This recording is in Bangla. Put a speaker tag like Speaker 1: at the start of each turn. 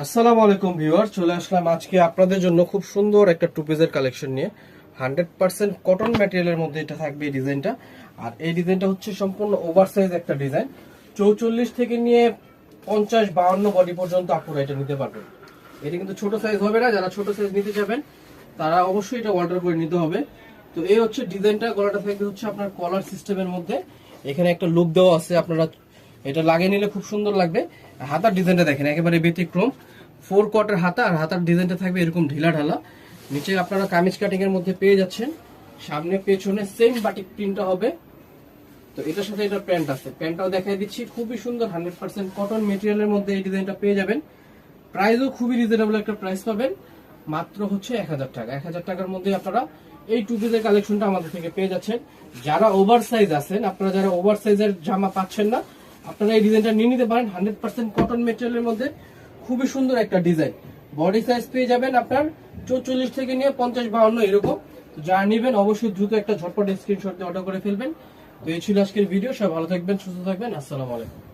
Speaker 1: আসসালামু আলাইকুম ভিউয়ার, চলে আসলাম আজকে আপনাদের জন্য খুব সুন্দর একটা টু পিসের কালেকশন নিয়ে। 100% কটন ম্যাটেরিয়ালের মধ্যে এটা থাকবে এই ডিজাইনটা। আর এই ডিজাইনটা হচ্ছে সম্পূর্ণ ওভারসাইজ একটা ডিজাইন। 44 থেকে নিয়ে 50-52 বডি পর্যন্ত আপনারা এটা নিতে পারবেন। এটা কিন্তু ছোট সাইজ হবে না, যারা ছোট সাইজ নিতে চাবেন তারা অবশ্যই এটা অর্ডার করে নিতে হবে। তো এই হচ্ছে ডিজাইনটা, গলাটা থাকবে হচ্ছে আপনার কলার সিস্টেমের মধ্যে। এখানে একটা লুক দেওয়া আছে, আপনারা এটা লাগিয়ে নিলে খুব সুন্দর লাগবে। হাতার ডিজাইনটা দেখেন একেবারে ব্যতিক্রম, 4 কোয়ার্টার হাতা। আর হাতার ডিজাইনটা থাকবে এরকম ঢিলা ঢালা। নিচে আপনারা কামিজ কাটিং এর মধ্যে পেয়ে যাচ্ছেন, সামনে পেছনে সেম বাটিক প্রিন্টটা হবে। তো এটার সাথে এটা প্যান্ট আছে, প্যান্টটাও দেখাই দিচ্ছি, খুবই সুন্দর 100% কটন মেটেরিয়ালের মধ্যে এই ডিজাইনটা পেয়ে যাবেন। প্রাইসও খুবই রিজনেবল একটা প্রাইস পাবেন, মাত্র হচ্ছে 1000 টাকা। 1000 টাকার মধ্যে আপনারা এই টু পিসের কালেকশনটা আমাদের থেকে পেয়ে যাচ্ছেন। যারা ওভার সাইজ আছেন, আপনারা যারা ওভার সাইজের জামা পাচ্ছেন না, আপনারা এই ডিজাইনটা নিয়ে নিতে পারেন। 100% কটন মেটেরিয়ালের মধ্যে খুবই সুন্দর একটা ডিজাইন। বডি সাইজ পেয়ে যাবেন আপনার 44 থেকে নিয়ে 50-52 এরকম। যারা নেবেন অবশ্যই দ্রুত একটা ঝটপট স্ক্রিনশট দিয়ে অর্ডার করে ফেলবেন। তো এই ছিল আজকের ভিডিও। সব ভালো থাকবেন, সুস্থ থাকবেন। আসসালামু আলাইকুম।